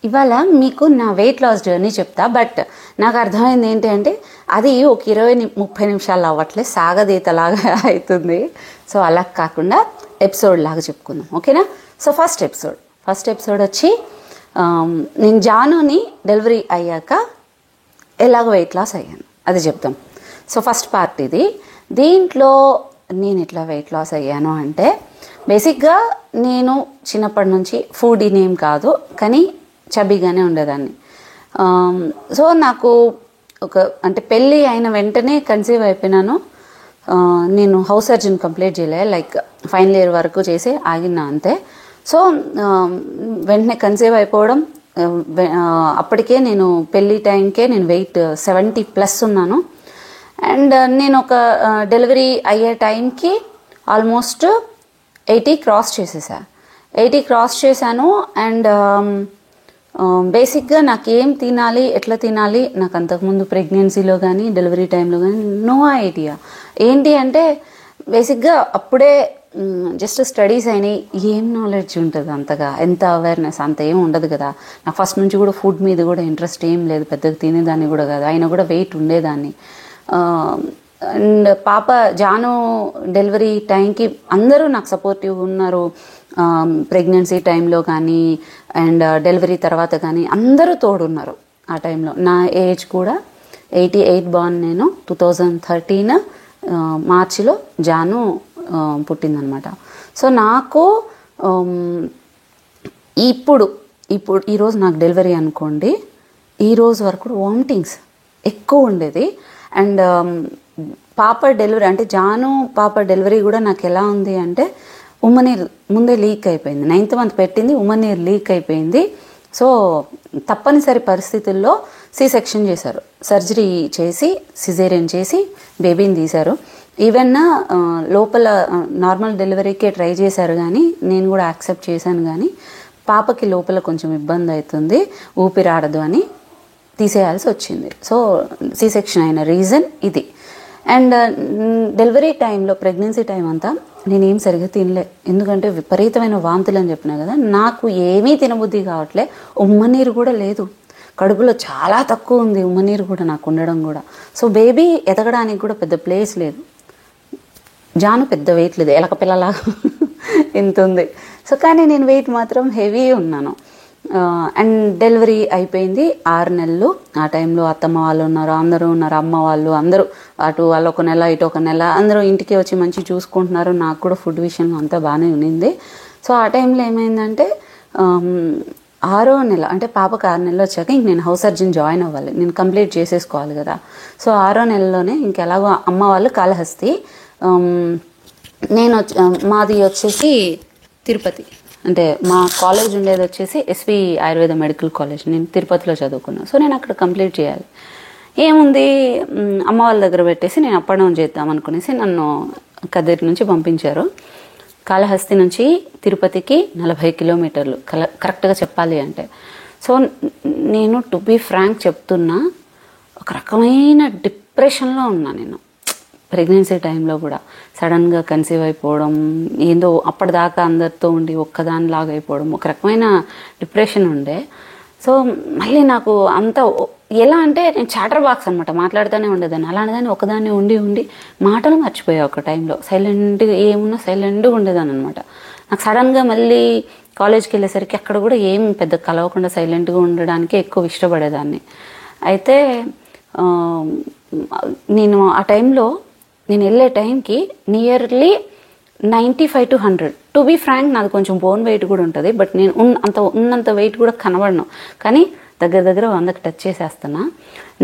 ఇవాళ మీకు నా వెయిట్ లాస్ జర్నీ చెప్తా. బట్ నాకు అర్థమైంది ఏంటి అంటే అది ఒక 20-30 నిమిషాలు అవ్వట్లే, సాగదీతలాగా అవుతుంది. సో అలా కాకుండా ఎపిసోడ్ లాగా చెప్పుకుందాం, ఓకేనా? సో ఫస్ట్ ఎపిసోడ్ వచ్చి నేను జానుని డెలివరీ అయ్యాక ఎలాగో వెయిట్ లాస్ అయ్యాను అది చెప్తాం. సో ఫస్ట్ పార్ట్ ఇది. దీంట్లో నేను ఎట్లా వెయిట్ లాస్ అయ్యాను అంటే, బేసిక్గా నేను చిన్నప్పటి నుంచి ఫుడీని ఏం కాదు, కానీ చబీగానే ఉండేదాన్ని. సో నాకు అంటే పెళ్ళి అయిన వెంటనే కన్సీవ్ అయిపోయినాను. నేను హౌస్ సర్జన్ కంప్లీట్ చేయలే, లైక్ ఫైనల్ ఇయర్ వరకు చేసి ఆగినా అంతే. సో వెంటనే కన్సీవ్ అయిపోవడం, అప్పటికే నేను పెళ్ళి టైంకే నేను వెయిట్ 70+ ఉన్నాను. అండ్ నేను ఒక డెలివరీ అయ్యే టైంకి ఆల్మోస్ట్ 80 క్రాస్ చేశాను. అండ్ బేసిక్గా నాకు ఏం తినాలి, ఎట్లా తినాలి, నాకు అంతకుముందు ప్రెగ్నెన్సీలో కానీ డెలివరీ టైంలో కానీ నో ఐడియా. ఏంటి అంటే బేసిక్గా అప్పుడే జస్ట్ స్టడీస్ అయినాయి, ఏం నాలెడ్జ్ ఉంటుంది అంతగా, ఎంత అవేర్నెస్ అంత ఏం ఉండదు కదా. నాకు ఫస్ట్ నుంచి కూడా ఫుడ్ మీద కూడా ఇంట్రెస్ట్ ఏం లేదు, పెద్దగా తినేదాన్ని కూడా కాదు, అయినా కూడా వెయిట్ ఉండేదాన్ని. అండ్ పాప జాను డెలివరీ టైంకి అందరూ నాకు సపోర్టివ్ ఉన్నారు. ప్రెగ్నెన్సీ టైంలో కానీ అండ్ డెలివరీ తర్వాత కానీ అందరూ తోడున్నారు ఆ టైంలో. నా ఏజ్ కూడా 88 బార్న్, నేను 2013 మార్చిలో జాను పుట్టిందనమాట. సో నాకు ఇప్పుడు ఈరోజు నాకు డెలివరీ అనుకోండి, ఈరోజు వరకు వామిటింగ్స్ ఎక్కువ ఉండేది. అండ్ పాప డెలివరీ అంటే జాను పాప డెలివరీ కూడా నాకు ఎలా ఉంది అంటే, ఉమ్మనీరు ముందే లీక్ అయిపోయింది. 9th మంత్ పెట్టింది, ఉమ్మనీరు లీక్ అయిపోయింది. సో తప్పనిసరి పరిస్థితుల్లో సెక్షన్ చేశారు, సర్జరీ చేసి సిజేరియన్ చేసి బేబీని తీశారు. ఈవెన్ లోపల నార్మల్ డెలివరీకే ట్రై చేశారు, కానీ నేను కూడా యాక్సెప్ట్ చేశాను. కానీ పాపకి లోపల కొంచెం ఇబ్బంది అవుతుంది, ఊపిరాడదు అని తీసేయాల్సి వచ్చింది. సో సెక్షన్ అయిన రీజన్ ఇది. అండ్ డెలివరీ టైంలో ప్రెగ్నెన్సీ టైం అంతా నేనేం సరిగ్గా తినలే, ఎందుకంటే విపరీతమైన వాంతులు అని చెప్పినా కదా, నాకు ఏమీ తినబుద్ధి కావట్లే. ఉమ్మనీరు కూడా లేదు, కడుపులో చాలా తక్కువ ఉంది ఉమ్మనీరు కూడా నాకు ఉండడం కూడా. సో బేబీ ఎదగడానికి కూడా పెద్ద ప్లేస్ లేదు. జాను పెద్ద వెయిట్ లేదు, ఎలక పిల్లలాగా ఎంత ఉంది. సో కానీ నేను వెయిట్ మాత్రం హెవీ ఉన్నాను. అండ్ డెలివరీ అయిపోయింది 6 నెలలు. ఆ టైంలో అత్తమ్మ వాళ్ళు ఉన్నారు, అందరూ ఉన్నారు, అమ్మ వాళ్ళు అందరూ, అటు వాళ్ళు ఒక నెల ఇటు ఒక నెల అందరూ ఇంటికి వచ్చి మంచి చూసుకుంటున్నారు. నాకు కూడా ఫుడ్ విషయంలో అంతా బాగానే ఉన్నింది. సో ఆ టైంలో ఏమైందంటే 6వ నెల అంటే పాపకు 6 నెలలు వచ్చాక ఇంక నేను హౌస్ సర్జన్ జాయిన్ అవ్వాలి, నేను కంప్లీట్ చేసేసుకోవాలి కదా. సో 6వ నెలలోనే ఇంకెలాగో అమ్మ వాళ్ళు కాళహస్తి, నేను మాది వచ్చేసి తిరుపతి, అంటే మా కాలేజ్ ఉండేది వచ్చేసి ఎస్వి ఆయుర్వేద మెడికల్ కాలేజ్, నేను తిరుపతిలో చదువుకున్నాను. సో నేను అక్కడ కంప్లీట్ చేయాలి. ఏముంది అమ్మ వాళ్ళ దగ్గర పెట్టేసి నేను అప్ అండ్ డౌన్ చేద్దాం అనుకునేసి నన్ను కదిరి నుంచి పంపించారు. కాళహస్తి నుంచి తిరుపతికి 40 కిలోమీటర్లు కరెక్ట్గా చెప్పాలి అంటే. సో నేను టు బీ ఫ్రాంక్ చెప్తున్నా, ఒక రకమైన డిప్రెషన్లో ఉన్నా నేను ప్రెగ్నెన్సీ టైంలో కూడా. సడన్గా కన్సీవ్ అయిపోవడం, ఏందో అప్పటిదాకా అందరితో ఉండి ఒక్కదానిలాగా అయిపోవడం, ఒక రకమైన డిప్రెషన్ ఉండే. సో మళ్ళీ నాకు అంత ఎలా అంటే నేను చాటర్ బాక్స్ అనమాట, మాట్లాడుతూనే ఉండేదాన్ని. అలాంటిదాన్ని ఒకదాన్ని ఉండి మాటలు మర్చిపోయా ఒక టైంలో, సైలెంట్గా ఏమున్నా సైలెంట్గా ఉండేదాన్ని అనమాట. నాకు సడన్గా మళ్ళీ కాలేజ్కి వెళ్ళేసరికి అక్కడ కూడా ఏం పెద్ద కలవకుండా సైలెంట్గా ఉండడానికి ఎక్కువ ఇష్టపడేదాన్ని. అయితే నేను ఆ టైంలో నేను వెళ్ళే టైంకి nearly 95 to 100. To be frank నాది కొంచెం బోన్ వెయిట్ కూడా ఉంటుంది, బట్ నేను ఉన్నంత వెయిట్ కూడా కనబడను, కానీ దగ్గర 100కి టచ్ చేసేస్తున్నా.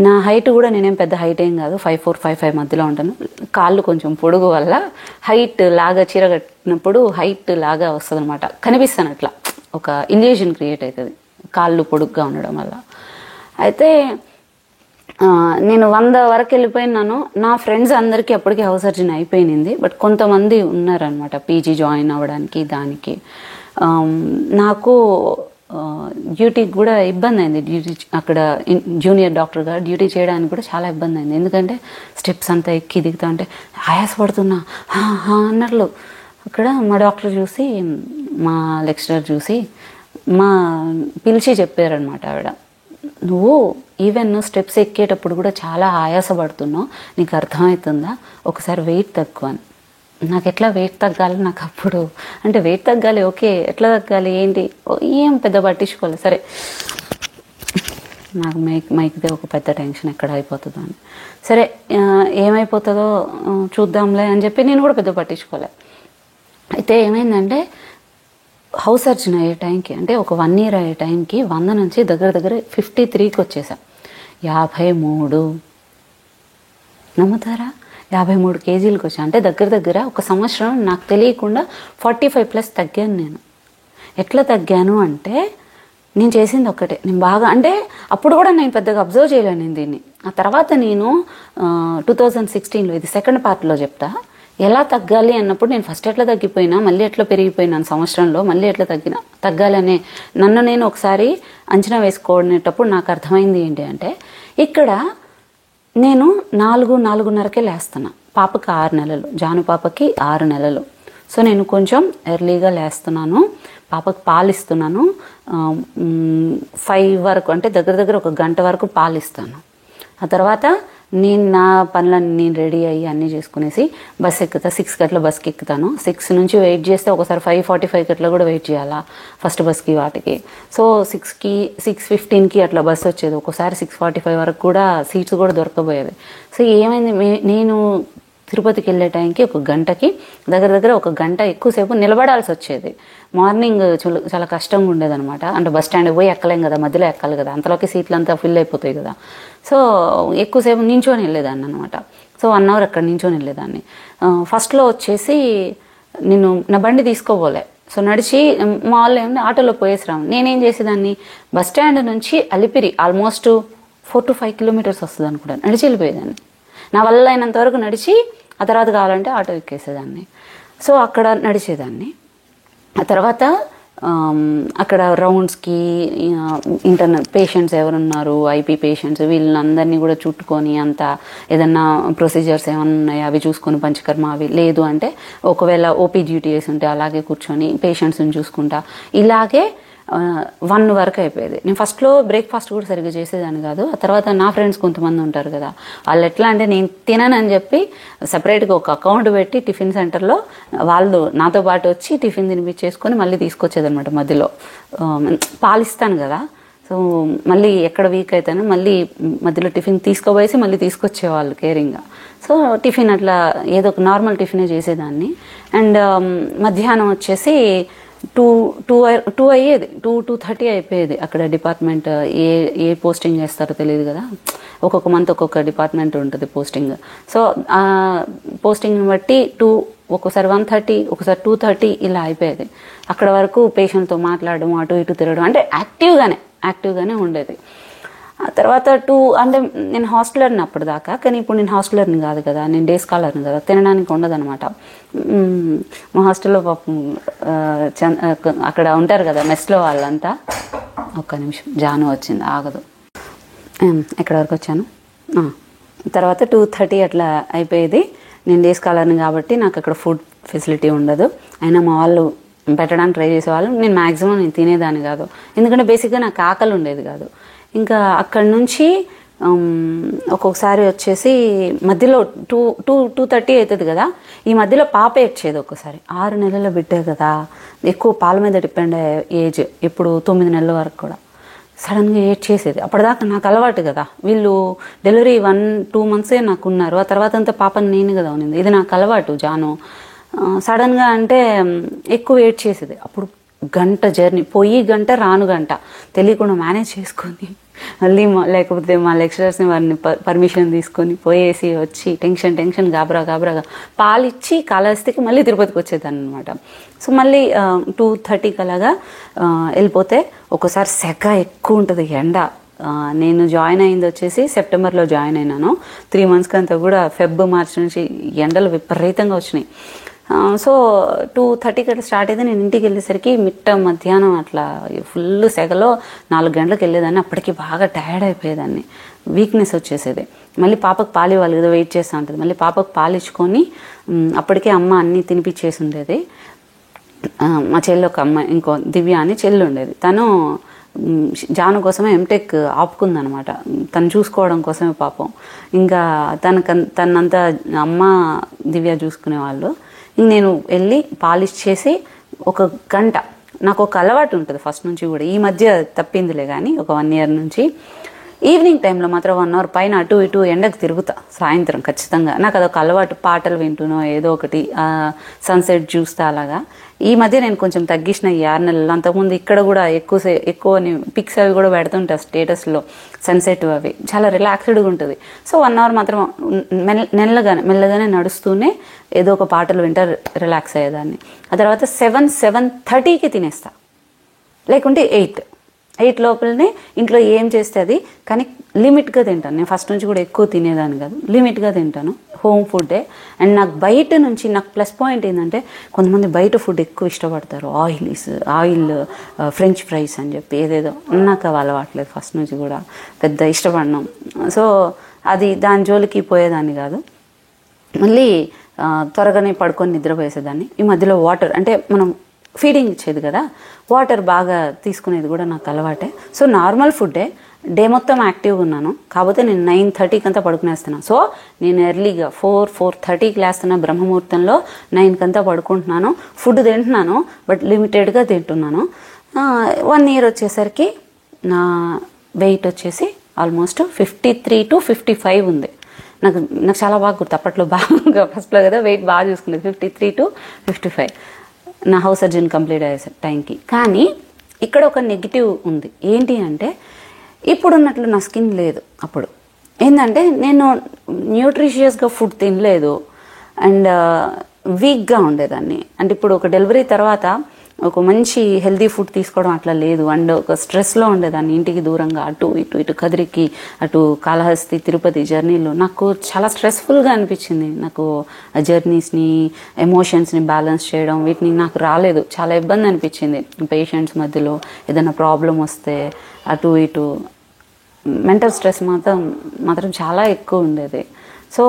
నా హైట్ కూడా నేనేం పెద్ద హైట్ ఏం కాదు, 5'4", 5'5" మధ్యలో ఉంటాను. కాళ్ళు కొంచెం పొడుగు వల్ల హైట్ లాగా చీర కట్టినప్పుడు హైట్ లాగా వస్తుంది అనమాట, కనిపిస్తాను అట్లా, ఒక ఇల్యూజన్ క్రియేట్ అవుతుంది కాళ్ళు పొడుగ్గా ఉండడం వల్ల. అయితే నేను 100 వరకు వెళ్ళిపోయినాను. నా ఫ్రెండ్స్ అందరికీ అప్పటికే హౌస్ సర్జన్ అయిపోయింది, బట్ కొంతమంది ఉన్నారనమాట పీజీ జాయిన్ అవ్వడానికి దానికి. నాకు డ్యూటీకి కూడా ఇబ్బంది అయింది, డ్యూటీ అక్కడ జూనియర్ డాక్టర్గా డ్యూటీ చేయడానికి కూడా చాలా ఇబ్బంది అయింది. ఎందుకంటే స్టెప్స్ అంతా ఎక్కి దిగుతా ఉంటే ఆయాసపడుతున్నా అన్నట్లు. అక్కడ మా డాక్టర్ చూసి, మా లెక్చరర్ చూసి మా పిలిచి చెప్పారనమాట ఆవిడ, నువ్వు ఈవెన్ స్టెప్స్ ఎక్కేటప్పుడు కూడా చాలా ఆయాసపడుతున్నావు, నీకు అర్థమవుతుందా, ఒకసారి వెయిట్ తక్కువ అని. నాకు ఎట్లా వెయిట్ తగ్గాలి, నాకు అప్పుడు అంటే వెయిట్ తగ్గాలి, ఓకే ఎట్లా తగ్గాలి ఏంటి ఏం పెద్ద పట్టించుకోవాలి. సరే నాకు మైక్దే ఒక పెద్ద టెన్షన్ ఎక్కడ అయిపోతుందో అని, సరే ఏమైపోతుందో చూద్దాంలే అని చెప్పి నేను కూడా పెద్ద పట్టించుకోలే. అయితే ఏమైందంటే హౌస్ సర్జన్ అయ్యే టైంకి, అంటే ఒక 1 year అయ్యే టైంకి 100 నుంచి దగ్గర 53కి వచ్చేసా. 53 నమ్ముతారా, 53 kgలకు వచ్చా. అంటే దగ్గర ఒక సంవత్సరం నాకు తెలియకుండా 45+ తగ్గాను నేను. ఎట్లా తగ్గాను అంటే నేను చేసింది ఒక్కటే, నేను బాగా అంటే అప్పుడు కూడా నేను పెద్దగా అబ్జర్వ్ చేయలేను నేను దీన్ని. ఆ తర్వాత నేను 2016లో ఇది సెకండ్ పార్ట్లో చెప్తా ఎలా తగ్గాలి అన్నప్పుడు, నేను ఫస్ట్ ఎట్లా తగ్గిపోయినా మళ్ళీ ఎట్లా పెరిగిపోయినాను సంవత్సరంలో, మళ్ళీ ఎట్లా తగ్గాలనే నన్ను నేను ఒకసారి అంచనా వేసుకునేటప్పుడు నాకు అర్థమైంది ఏంటి అంటే, ఇక్కడ నేను 4-4:30కే లేస్తున్నా. పాపకి 6 నెలలు, జాను పాపకి 6 నెలలు. సో నేను కొంచెం ఎర్లీగా లేస్తున్నాను, పాపకి పాలు ఇస్తున్నాను. 5 వరకు అంటే దగ్గర ఒక గంట వరకు పాలు ఇస్తాను. ఆ తర్వాత నేను నా పనులన్నీ నేను రెడీ అయ్యి అన్నీ చేసుకునేసి బస్ ఎక్కుతా. 6కి అట్లా బస్కి ఎక్కుతాను. 6 నుంచి వెయిట్ చేస్తే ఒకసారి 5:45కి అట్లా కూడా వెయిట్ చేయాలా ఫస్ట్ బస్కి వాటికి. సో 6:15కి అట్లా బస్సు వచ్చేది. ఒక్కోసారి 6:45 వరకు కూడా సీట్స్ కూడా దొరకబోయేది. సో ఏమైంది, నేను తిరుపతికి వెళ్ళే టైంకి ఒక గంటకి దగ్గర ఒక గంట ఎక్కువసేపు నిలబడాల్సి వచ్చేది. మార్నింగ్ చాలా కష్టంగా ఉండేదన్నమాట. అంటే బస్ స్టాండ్కి పోయి ఎక్కలేం కదా, మధ్యలో ఎక్కాలి కదా, అంతలోకి సీట్లు అంతా ఫిల్ అయిపోతాయి కదా. సో ఎక్కువసేపు నించొని వెళ్ళేదాన్ని అనమాట. సో 1 hour అక్కడ నించొని వెళ్ళేదాన్ని. ఫస్ట్లో వచ్చేసి నేను నా బండి తీసుకోపోలే. సో నడిచి మా వాళ్ళు ఏమన్నా ఆటోలో పోయేసిరాము. నేనేం చేసేదాన్ని, బస్ స్టాండ్ నుంచి అలిపిరి ఆల్మోస్ట్ 4 to 5 kilometers వస్తుంది అనుకుంటా, నడిచి వెళ్ళిపోయేదాన్ని. నా వల్ల అయినంత వరకు నడిచి, ఆ తర్వాత కావాలంటే ఆటో ఎక్కేసేదాన్ని. సో అక్కడ నడిచేదాన్ని. ఆ తర్వాత అక్కడ రౌండ్స్కి ఇంటర్నల్ పేషెంట్స్ ఎవరున్నారు, ఐపీ పేషెంట్స్, వీళ్ళందరినీ కూడా చుట్టుకొని అంతా ఏదన్నా ప్రొసీజర్స్ ఏమన్నా ఉన్నాయో అవి చూసుకొని, పంచకర్మ అవి లేదు అంటే ఒకవేళ ఓపీ డ్యూటీస్ ఉంటే అలాగే కూర్చొని పేషెంట్స్ని చూసుకుంటా, ఇలాగే 1 వరకు అయిపోయేది. నేను ఫస్ట్లో బ్రేక్ఫాస్ట్ కూడా సరిగ్గా చేసేదాన్ని కాదు. ఆ తర్వాత నా ఫ్రెండ్స్ కొంతమంది ఉంటారు కదా, వాళ్ళు ఎట్లా అంటే నేను తిననని చెప్పి సపరేట్గా ఒక అకౌంట్ పెట్టి టిఫిన్ సెంటర్లో వాళ్ళు నాతో పాటు వచ్చి టిఫిన్ తినిపించేసుకొని మళ్ళీ తీసుకొచ్చేదనమాట. మధ్యలో పాలిస్తాను కదా, సో మళ్ళీ ఎక్కడ వీక్ అవుతాను మళ్ళీ మధ్యలో టిఫిన్ తీసుకోపోయేసి మళ్ళీ తీసుకొచ్చేవాళ్ళు కేరింగ్గా. సో టిఫిన్ అట్లా ఏదో ఒక నార్మల్ టిఫినే చేసేదాన్ని. అండ్ మధ్యాహ్నం వచ్చేసి 2 అయ్యేది, 2:30 అయిపోయేది. అక్కడ డిపార్ట్మెంట్ ఏ పోస్టింగ్ చేస్తారో తెలియదు కదా, ఒక్కొక్క మంత్ ఒక్కొక్క డిపార్ట్మెంట్ ఉంటుంది పోస్టింగ్. సో ఆ పోస్టింగ్ని బట్టి ఒక్కోసారి 1:30, ఒకసారి 2:30 ఇలా అయిపోయేది. అక్కడ వరకు పేషెంట్తో మాట్లాడడం, అటు ఇటు తిరగడం, అంటే యాక్టివ్గానే ఉండేది. ఆ తర్వాత అంటే నేను హాస్టలర్ని అప్పటిదాకా, కానీ ఇప్పుడు నేను హాస్టలర్ని కాదు కదా, నేను డే స్కాలర్ని కదా, తినడానికి ఉండదనమాట. మా హాస్టల్లో పాపం అక్కడ ఉంటారు కదా మెస్లో వాళ్ళంతా. ఒక్క నిమిషం, జాను వచ్చింది ఆగదు. ఎక్కడి వరకు వచ్చాను, తర్వాత 2:30 అట్లా అయిపోయేది. నేను డే స్కాలర్ని కాబట్టి నాకు అక్కడ ఫుడ్ ఫెసిలిటీ ఉండదు. అయినా మా వాళ్ళు పెట్టడానికి ట్రై చేసేవాళ్ళు. నేను మ్యాక్సిమం నేను తినేదాన్ని కాదు, ఎందుకంటే బేసిక్గా నాకు ఆకలి ఉండేది కాదు. ఇంకా అక్కడి నుంచి ఒక్కొక్కసారి వచ్చేసి మధ్యలో 2:30 అవుతుంది కదా, ఈ మధ్యలో పాప ఏడ్చేది. ఒక్కసారి 6 నెలల బిడ్డే కదా, ఎక్కువ పాల మీద డిపెండ్ అయ్యే ఏజ్, ఇప్పుడు 9 నెలల వరకు కూడా సడన్గా ఏడ్చేసేది. అప్పటిదాకా నాకు అలవాటు కదా, వీళ్ళు డెలివరీ 1-2 months నాకు ఉన్నారు, ఆ తర్వాత అంతా పాపని నేను కదా ఉన్నింది, ఇది నాకు అలవాటు. జాను సడన్గా అంటే ఎక్కువ ఏడ్చేసేది. అప్పుడు గంట జర్నీ, పోయి గంట రాను గంట తెలియకుండా మేనేజ్ చేసుకొని మళ్ళీ లేకపోతే మా లెక్చరర్స్ని వారిని పర్మిషన్ తీసుకొని పోయేసి వచ్చి టెన్షన్ గాబరాగా పాలిచ్చి కాళహస్తికి మళ్ళీ తిరుపతికి వచ్చేదాన్ని అనమాట. సో మళ్ళీ 2:30 అలాగా వెళ్ళిపోతే ఒక్కోసారి సెగ ఎక్కువ ఉంటుంది, ఎండ. నేను జాయిన్ అయింది వచ్చేసి సెప్టెంబర్లో జాయిన్ అయినాను. 3 months కంతా కూడా March నుంచి ఎండలు విపరీతంగా వచ్చినాయి. సో 2:30కి అట్లా స్టార్ట్ అయితే నేను ఇంటికి వెళ్ళేసరికి మధ్యాహ్నం అట్లా ఫుల్ సెగలో 4 గంటలకు వెళ్ళేదాన్ని. అప్పటికి బాగా టైర్డ్ అయిపోయేదాన్ని, వీక్నెస్ వచ్చేసేది. మళ్ళీ పాపకు పాలు ఇవ్వాలి కదా, వెయిట్ చేస్తూ ఉంటుంది. మళ్ళీ పాపకు పాలు ఇచ్చుకొని అప్పటికే అమ్మ అన్నీ తినిపించేసి ఉండేది. మా చెల్లి ఒక అమ్మాయి, ఇంకో దివ్య అని చెల్లి ఉండేది. తను జాను కోసమే ఎంటెక్ ఆపుకుందనమాట, తను చూసుకోవడం కోసమే పాపం. ఇంకా తనంతా అమ్మ దివ్య చూసుకునేవాళ్ళు. ఇంక నేను వెళ్ళి పాలిష్ చేసి ఒక గంట, నాకు ఒక అలవాటు ఉంటుంది ఫస్ట్ నుంచి కూడా, ఈ మధ్య తప్పిందిలే కానీ ఒక 1 year నుంచి ఈవినింగ్ టైంలో మాత్రం 1 hour పైన అటు ఇటు ఎండకు తిరుగుతా సాయంత్రం ఖచ్చితంగా. నాకు అదొక అలవాటు, పాటలు వింటునో ఏదో ఒకటి సన్సెట్ చూస్తా అలాగా. ఈ మధ్య నేను కొంచెం తగ్గించిన ఈ 6 నెలలు. అంతకుముందు ఇక్కడ కూడా ఎక్కువ పిక్స్ అవి కూడా పెడుతుంటా స్టేటస్లో, సెన్సెట్ అవి చాలా రిలాక్స్డ్గా ఉంటుంది. సో 1 hour మాత్రం మెల్లగానే నడుస్తూనే ఏదో ఒక పాటలు వింటా రిలాక్స్ అయ్యేదాన్ని. ఆ తర్వాత 7-7:30కి తినేస్తా, లేకుంటే 8 లోపలనే ఇంట్లో ఏం చేస్తే అది, కానీ లిమిట్గా తింటాను. నేను ఫస్ట్ నుంచి కూడా ఎక్కువ తినేదాన్ని కాదు, లిమిట్గా తింటాను, హోమ్ ఫుడ్డే. అండ్ నాకు బయట నుంచి నాకు ప్లస్ పాయింట్ ఏంటంటే, కొంతమంది బయట ఫుడ్ ఎక్కువ ఇష్టపడతారు, ఆయిల్ ఫ్రెంచ్ ఫ్రైస్ అని చెప్పి ఏదేదో. నాకు అవి అలవాట్లేదు, ఫస్ట్ నుంచి కూడా పెద్ద ఇష్టపడినాం. సో అది దాని జోలికి పోయేదాన్ని కాదు. మళ్ళీ త్వరగానే పడుకొని నిద్రపోయేసేదాన్ని. ఈ మధ్యలో వాటర్, అంటే మనం ఫీడింగ్ ఇచ్చేది కదా, వాటర్ బాగా తీసుకునేది కూడా నాకు అలవాటే. సో నార్మల్ ఫుడ్డే, డే మొత్తం యాక్టివ్గా ఉన్నాను. కాకపోతే నేను 9:30కి అంతా పడుకునేస్తున్నాను. సో నేను ఎర్లీగా 4-4:30కి లేస్తున్నా, బ్రహ్మముహూర్తంలో 9కి అంతా పడుకుంటున్నాను. ఫుడ్ తింటున్నాను, బట్ లిమిటెడ్గా తింటున్నాను. 1 year వచ్చేసరికి నా వెయిట్ వచ్చేసి ఆల్మోస్ట్ 53 to 55 ఉంది. నాకు చాలా బాగా గుర్తు, అప్పట్లో బాగా ఫస్ట్లో కదా వెయిట్ బాగా చూసుకునేది, 53 to 55 నా హౌస్ సర్జన్ కంప్లీట్ అయ్యే టైంకి. కానీ ఇక్కడ ఒక నెగిటివ్ ఉంది, ఏంటి అంటే ఇప్పుడున్నట్లు నా స్కిన్ లేదు. అప్పుడు ఏంటంటే నేను న్యూట్రిషియస్గా ఫుడ్ తినలేదు అండ్ వీక్గా ఉండేదాన్ని. అంటే ఇప్పుడు ఒక డెలివరీ తర్వాత ఒక మంచి హెల్దీ ఫుడ్ తీసుకోవడం అట్లా లేదు. అండ్ ఒక స్ట్రెస్లో ఉండేదాన్ని, ఇంటికి దూరంగా అటు ఇటు కదిరికి, అటు కాళహస్తి తిరుపతి జర్నీలో నాకు చాలా స్ట్రెస్ఫుల్గా అనిపించింది. నాకు ఆ జర్నీస్ని, ఎమోషన్స్ని బ్యాలెన్స్ చేయడం, వీటిని నాకు రాలేదు, చాలా ఇబ్బంది అనిపించింది. పేషెంట్స్ మధ్యలో ఏదైనా ప్రాబ్లం వస్తే అటు ఇటు మెంటల్ స్ట్రెస్ మాత్రం చాలా ఎక్కువ ఉండేది. సో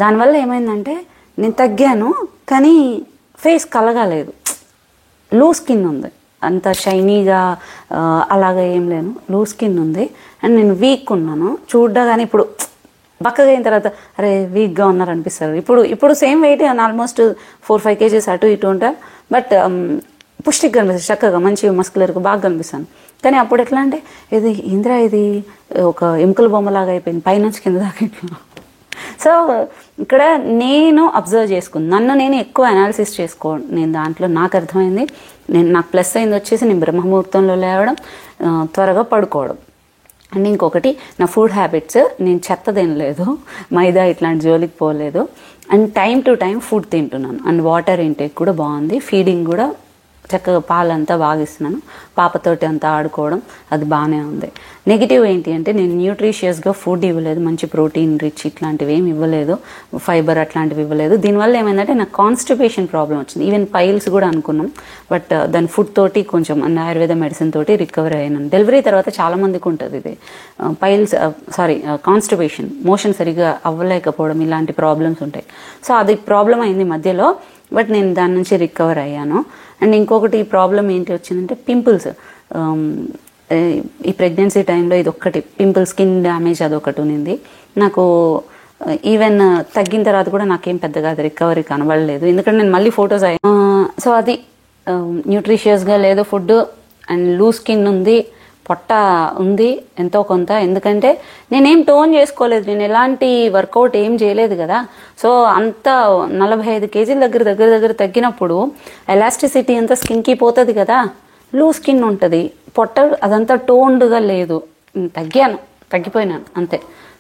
దానివల్ల ఏమైందంటే నేను తగ్గాను, కానీ ఫేస్ కలగలేదు, లూజ్ స్కిన్ ఉంది, అంత షైనీగా అలాగా ఏం లేను, లూజ్ స్కిన్ ఉంది. అండ్ నేను వీక్ ఉన్నాను, చూడ్డగానే ఇప్పుడు బక్కగా అయిన తర్వాత అరే వీక్గా ఉన్నారు అనిపిస్తారు. ఇప్పుడు సేమ్ వెయిట్ ఆల్మోస్ట్ 4-5 kgs అటు ఇటు ఉంటా, బట్ పుష్టిగా కనిపిస్తుంది, చక్కగా మంచిగా మస్కులర్గా బాగా కనిపిస్తాను. కానీ అప్పుడు ఎట్లా అంటే ఇది ఇంద్రా, ఇది ఒక ఎముకల బొమ్మలాగా అయిపోయింది, పైనుంచి కింద దాకా. సో ఇక్కడ నేను అబ్జర్వ్ చేసుకుని నన్ను నేను ఎక్కువ అనాలిసిస్ నేను దాంట్లో నాకు అర్థమైంది, నాకు ప్లస్ అయింది వచ్చేసి నేను బ్రహ్మముహూర్తంలో లేవడం, త్వరగా పడుకోవడం. అండ్ ఇంకొకటి నా ఫుడ్ హ్యాబిట్స్, నేను చెత్త తినలేదు, మైదా ఇట్లాంటి జోలికి పోలేదు, and time to time food తింటున్నాను. అండ్ వాటర్ ఇంటేక్ కూడా బాగుంది, ఫీడింగ్ కూడా చక్కగా పాలంతా బాగా ఇస్తున్నాను, పాపతోటి అంతా ఆడుకోవడం అది బాగానే ఉంది. నెగిటివ్ ఏంటి అంటే నేను న్యూట్రిషియస్గా ఫుడ్ ఇవ్వలేదు, మంచి ప్రోటీన్ రిచ్ ఇట్లాంటివి ఏమి ఇవ్వలేదు, ఫైబర్ అట్లాంటివి ఇవ్వలేదు. దీనివల్ల ఏమైందంటే నాకు కాన్స్టిపేషన్ ప్రాబ్లం వచ్చింది, ఈవెన్ పైల్స్ కూడా అనుకున్నాం, బట్ దాని ఫుడ్ తోటి కొంచెం ఆయుర్వేద మెడిసిన్ తోటి రికవర్ అయ్యాను. డెలివరీ తర్వాత చాలా మందికి ఉంటుంది ఇది కాన్స్టిపేషన్, మోషన్ సరిగా అవ్వలేకపోవడం, ఇలాంటి ప్రాబ్లమ్స్ ఉంటాయి. సో అది ప్రాబ్లం అయింది మధ్యలో, బట్ నేను దాని నుంచి రికవర్ అయ్యాను. అండ్ ఇంకొకటి ప్రాబ్లం ఏంటి వచ్చిందంటే పింపుల్స్. ఈ ప్రెగ్నెన్సీ టైంలో ఇది ఒక్కటి పింపుల్, స్కిన్ డ్యామేజ్ అదొకటి ఉంది నాకు. ఈవెన్ తగ్గిన తర్వాత కూడా నాకేం పెద్దగా అది రికవరీ కనబడలేదు, ఎందుకంటే నేను మళ్ళీ ఫొటోస్ సో అది న్యూట్రిషియస్గా లేదు ఫుడ్, అండ్ లూజ్ స్కిన్ ఉంది, పొట్ట ఉంది ఎంతో కొంత, ఎందుకంటే నేనేం టోన్ చేసుకోలేదు, నేను ఎలాంటి వర్కౌట్ ఏం చేయలేదు కదా. సో అంత 45 kg దగ్గర తగ్గినప్పుడు ఎలాస్టిసిటీ అంతా స్కిన్కి పోతుంది కదా, లూజ్ స్కిన్ ఉంటుంది, పొట్ట అదంతా టోన్డ్గా లేదు, తగ్గిపోయినాను అంతే,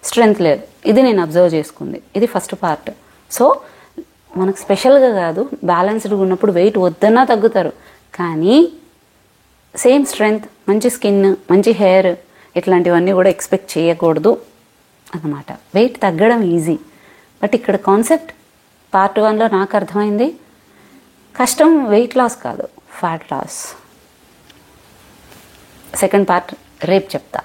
స్ట్రెంగ్త్ లేదు. ఇది నేను అబ్జర్వ్ చేసుకుంది, ఇది ఫస్ట్ పార్ట్. సో మనకు స్పెషల్గా కాదు, బ్యాలెన్స్డ్గా ఉన్నప్పుడు వెయిట్ వద్దన్నా తగ్గుతారు, కానీ సేమ్ స్ట్రెంగ్త్, మంచి స్కిన్, మంచి హెయిర్ ఇట్లాంటివన్నీ కూడా ఎక్స్పెక్ట్ చేయకూడదు అన్నమాట. వెయిట్ తగ్గడం ఈజీ, బట్ ఇక్కడ కాన్సెప్ట్ పార్ట్ 1లో నాకు అర్థమైంది, కష్టం వెయిట్ లాస్ కాదు, ఫ్యాట్ లాస్. సెకండ్ పార్ట్ రేపు చెప్తా.